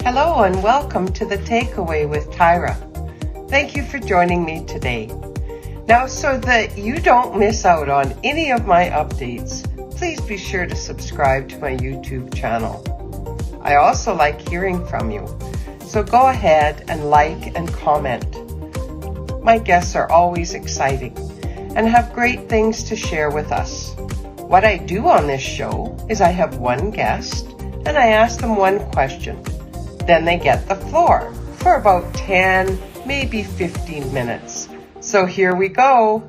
Hello and welcome to the Takeaway with Tyra. Thank you for joining me today. Now, so that you don't miss out on any of my updates, please be sure to subscribe to my YouTube channel. I also like hearing from you, so go ahead and like and comment. My guests are always exciting and have great things to share with us. What I do on this show is I have one guest and I ask them one question. Then they get the floor for about 10, maybe 15 minutes. So here we go.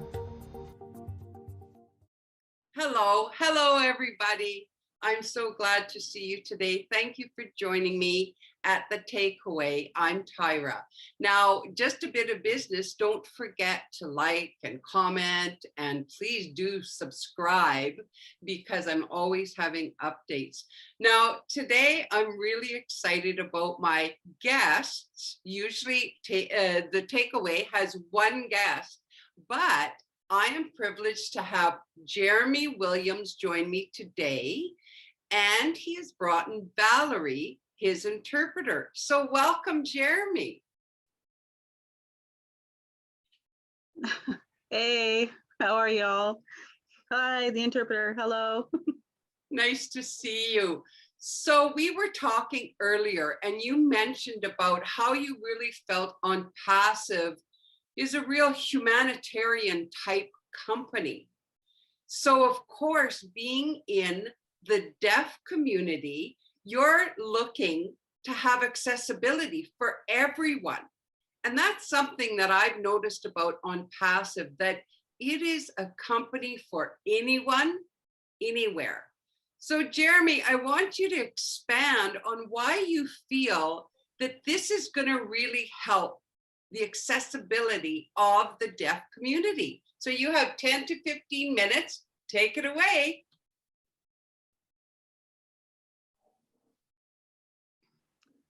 Hello everybody. I'm so glad to see you today. Thank you for joining me at the Takeaway. I'm Tyra. Now, just a bit of business. Don't forget to like and comment, and please do subscribe because I'm always having updates. Now, today I'm really excited about my guests. Usually the Takeaway has one guest, but I am privileged to have Jeremy Williams join me today, and he has brought in Valerie, his interpreter. So welcome, Jeremy. Hey, how are y'all? Hi, the interpreter. Hello. Nice to see you. So we were talking earlier, and you mentioned about how you really felt ONPASSIVE is a real humanitarian type company. So of course, being in the deaf community, you're looking to have accessibility for everyone. And that's something that I've noticed about ONPASSIVE, that it is a company for anyone, anywhere. So Jeremy, I want you to expand on why you feel that this is going to really help the accessibility of the deaf community. So you have 10 to 15 minutes. Take it away.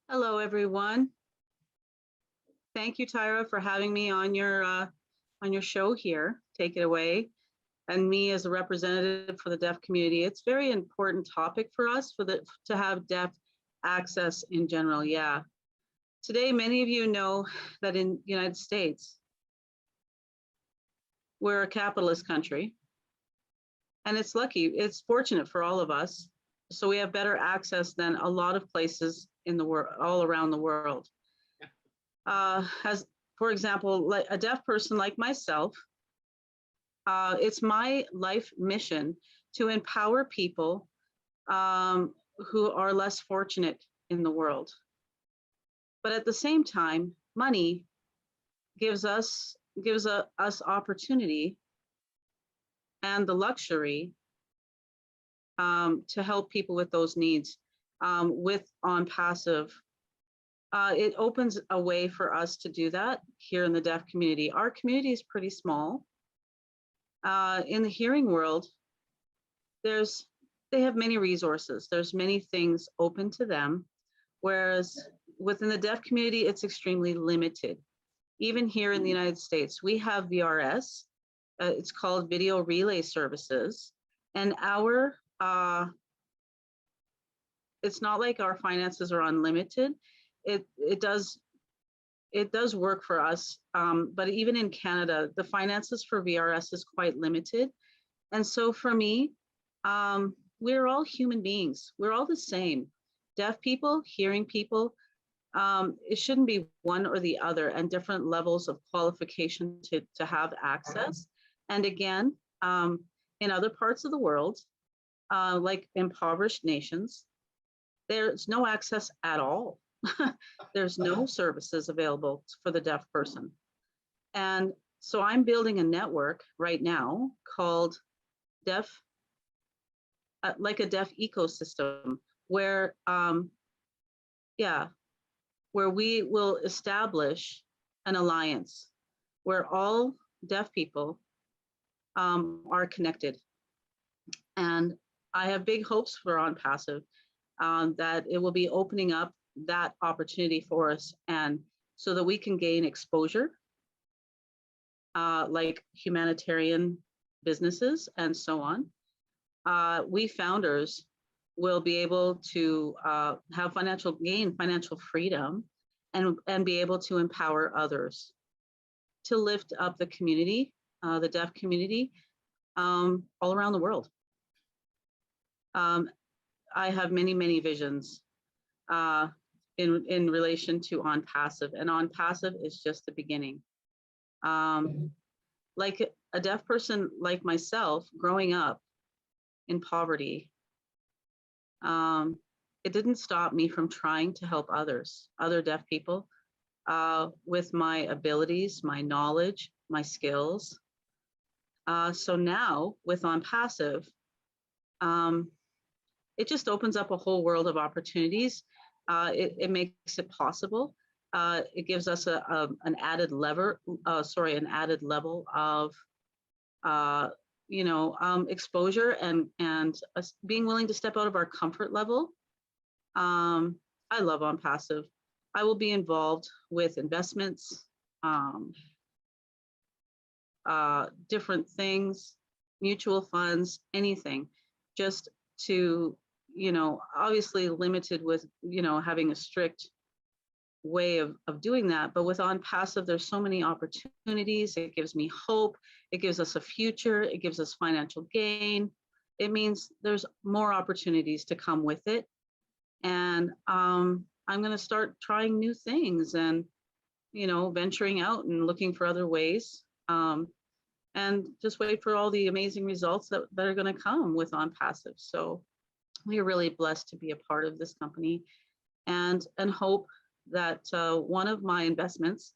Hello, everyone. Thank you, Tyra, for having me on your show here. Take it away. And me as a representative for the deaf community. It's a very important topic for us to have deaf access in general. Yeah. Today, many of you know that in the United States, we're a capitalist country. And it's fortunate for all of us. So we have better access than a lot of places in the world, all around the world. As, for example, like a deaf person like myself, it's my life mission to empower people who are less fortunate in the world. But at the same time, money gives us opportunity and the luxury to help people with those needs. With ONPASSIVE, it opens a way for us to do that here in the deaf community. Our community is pretty small. In the hearing world, they have many resources. There's many things open to them, whereas within the deaf community, it's extremely limited. Even here in the United States, we have VRS. It's called Video Relay Services, and it's not like our finances are unlimited. It does work for us, but even in Canada, the finances for VRS is quite limited. And so for me, we're all human beings. We're all the same. Deaf people, hearing people, it shouldn't be one or the other, and different levels of qualification to have access. And again, in other parts of the world, like impoverished nations, there's no access at all. There's no services available for the deaf person. And so I'm building a network right now called like a deaf ecosystem, where we will establish an alliance where all deaf people are connected. And I have big hopes for ONPASSIVE, that it will be opening up that opportunity for us, and so that we can gain exposure, like humanitarian businesses and so on. We founders will be able to have financial freedom, and be able to empower others to lift up the community, the deaf community, all around the world. I have many, many visions in relation to ONPASSIVE, and ONPASSIVE is just the beginning. Like a deaf person like myself, growing up in poverty, it didn't stop me from trying to help others, other deaf people, with my abilities, my knowledge, my skills. So now with ONPASSIVE, it just opens up a whole world of opportunities. It makes it possible. It gives us an added level of exposure and being willing to step out of our comfort level. I love ONPASSIVE. I will be involved with investments, different things, mutual funds, anything, just to, obviously limited with, having a strict way of doing that. But with ONPASSIVE, there's so many opportunities. It gives me hope. It gives us a future. It gives us financial gain. It means there's more opportunities to come with it. And I'm going to start trying new things and, venturing out and looking for other ways. And just wait for all the amazing results that are going to come with ONPASSIVE. So we are really blessed to be a part of this company, and hope that one of my investments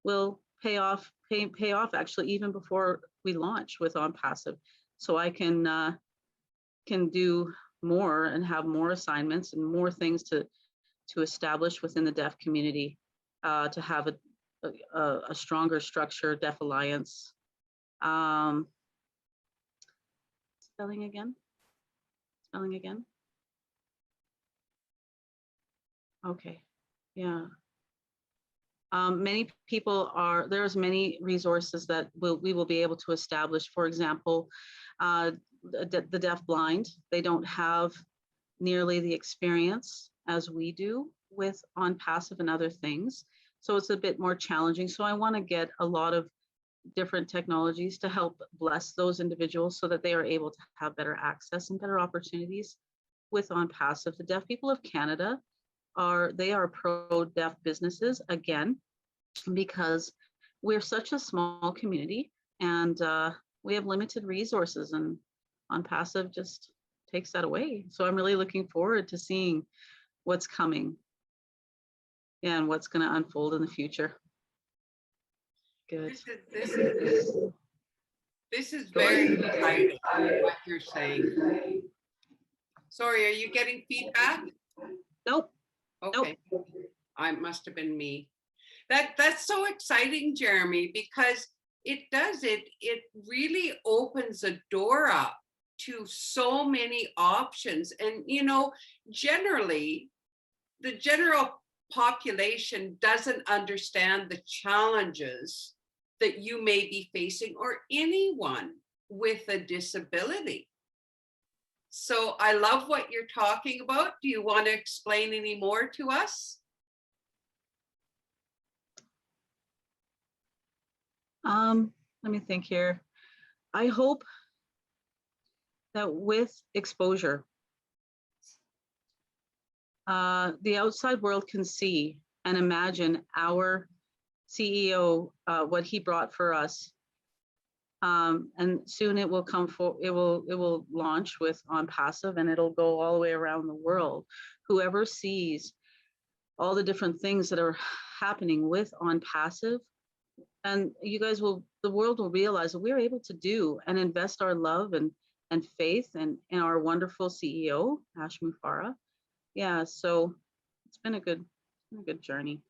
will pay off actually even before we launch with ONPASSIVE, so I can do more and have more assignments and more things to establish within the deaf community, to have a stronger structure, Deaf Alliance. Spelling again. Okay, yeah. Many people there's many resources that we will be able to establish. For example, the deaf blind, they don't have nearly the experience as we do with ONPASSIVE and other things. So it's a bit more challenging. So I want to get a lot of different technologies to help bless those individuals so that they are able to have better access and better opportunities with ONPASSIVE. The deaf people of Canada are pro-deaf businesses, again, because we're such a small community and we have limited resources, and ONPASSIVE just takes that away. So I'm really looking forward to seeing what's coming and what's going to unfold in the future. Good. This is very exciting, what you're saying. Sorry, are you getting feedback? Nope. Okay. Nope. I must have been me. That's so exciting, Jeremy, because it really opens a door up to so many options. And generally the general population doesn't understand the challenges that you may be facing, or anyone with a disability. So I love what you're talking about. Do you want to explain any more to us? Let me think here. I hope that with exposure, the outside world can see and imagine our CEO, what he brought for us. And soon it will it will launch with ONPASSIVE, and it'll go all the way around the world. Whoever sees all the different things that are happening with ONPASSIVE, and the world will realize that we're able to do and invest our love and faith in our wonderful CEO, Ash Mufareh. Yeah, so it's been a good journey.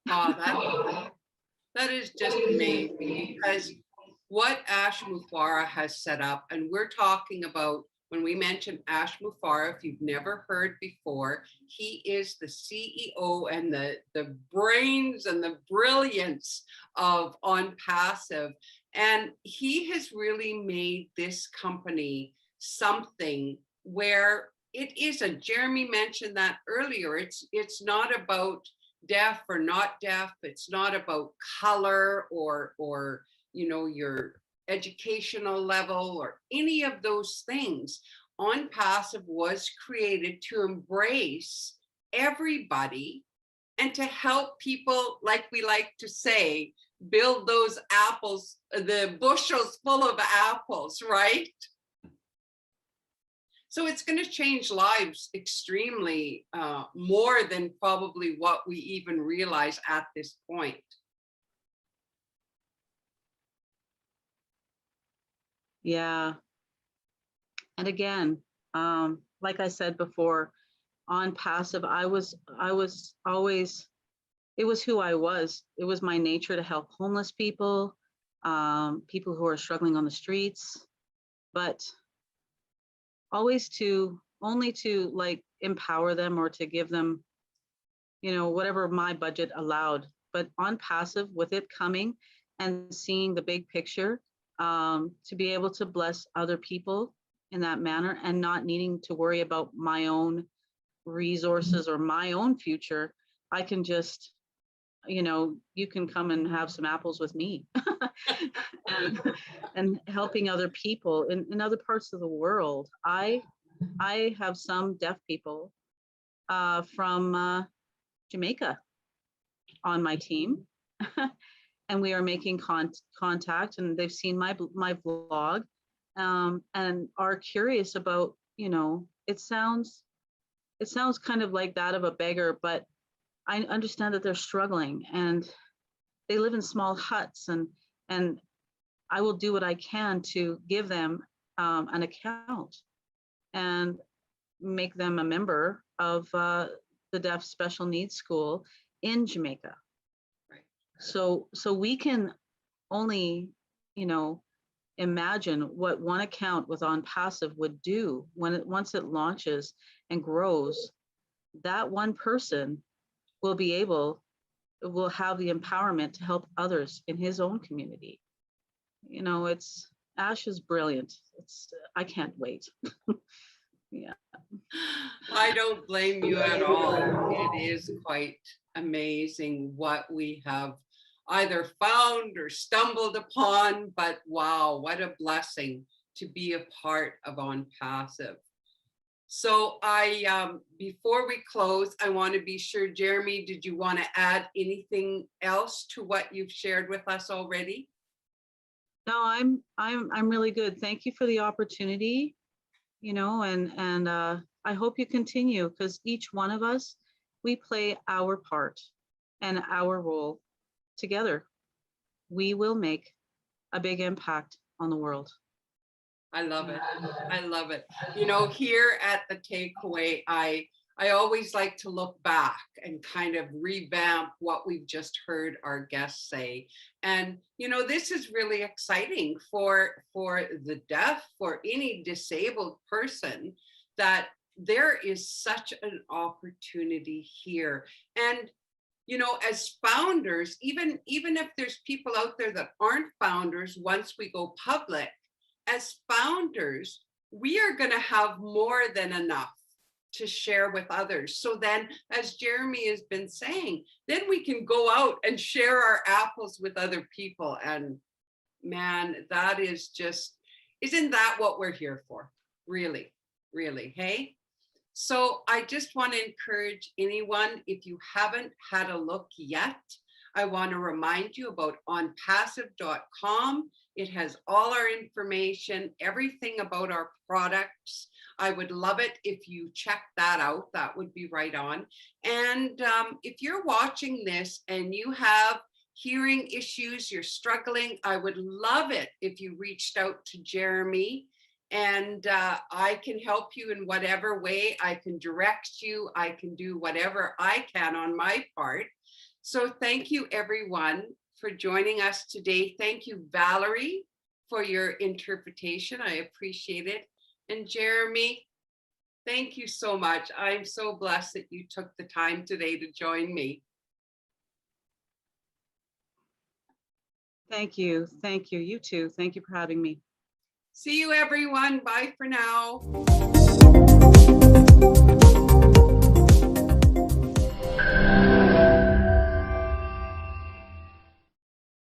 Oh, that is just amazing, because what Ash Mufareh has set up, and we're talking about, when we mention Ash Mufareh, if you've never heard before, he is the CEO and the brains and the brilliance of ONPASSIVE. And he has really made this company something where it isn't. Jeremy mentioned that earlier. It's not about deaf or not deaf. It's not about color or your educational level or any of those things. On Passive was created to embrace everybody and to help people, like we like to say, build those apples, the bushels full of apples, right? So it's going to change lives extremely more than probably what we even realize at this point. Yeah. And again, like I said before, on Passive, I was always, it was who I was. It was my nature to help homeless people, people who are struggling on the streets, but always only to like empower them or to give them, whatever my budget allowed. But on Passive, with it coming and seeing the big picture, to be able to bless other people in that manner and not needing to worry about my own resources or my own future, I can just, you can come and have some apples with me. and helping other people in other parts of the world. I have some deaf people from Jamaica on my team. And we are making contact, and they've seen my vlog, and are curious about, it sounds kind of like that of a beggar, but I understand that they're struggling and they live in small huts, and I will do what I can to give them an account and make them a member of the Deaf Special Needs School in Jamaica. Right. So we can only, imagine what one account with On Passive would do once it launches and grows. That one person will have the empowerment to help others in his own community. Ash is brilliant. I can't wait. Yeah. I don't blame you at all. It is quite amazing what we have either found or stumbled upon, but wow, what a blessing to be a part of On Passive. So before we close, I want to be sure, Jeremy, did you want to add anything else to what you've shared with us already? No, I'm really good. Thank you for the opportunity, and I hope you continue, because each one of us, we play our part and our role together. We will make a big impact on the world. I love it. I love it. Here at the Takeaway, I always like to look back and kind of revamp what we've just heard our guests say. And, this is really exciting for the deaf, for any disabled person, that there is such an opportunity here. And, as founders, even if there's people out there that aren't founders, once we go public, as founders, we are going to have more than enough to share with others. So then, as Jeremy has been saying, then we can go out and share our apples with other people. And man, that is just, isn't that what we're here for? Really, really, hey? So I just want to encourage anyone, if you haven't had a look yet, I want to remind you about onpassive.com. It has all our information, everything about our products. I would love it if you check that out. That would be right on. And if you're watching this and you have hearing issues, you're struggling, I would love it if you reached out to Jeremy, and I can help you in whatever way. I can direct you. I can do whatever I can on my part. So thank you, everyone, for joining us today. Thank you, Valerie, for your interpretation. I appreciate it. And Jeremy, thank you so much. I'm so blessed that you took the time today to join me. Thank you. Thank you. You too. Thank you for having me. See you, everyone. Bye for now.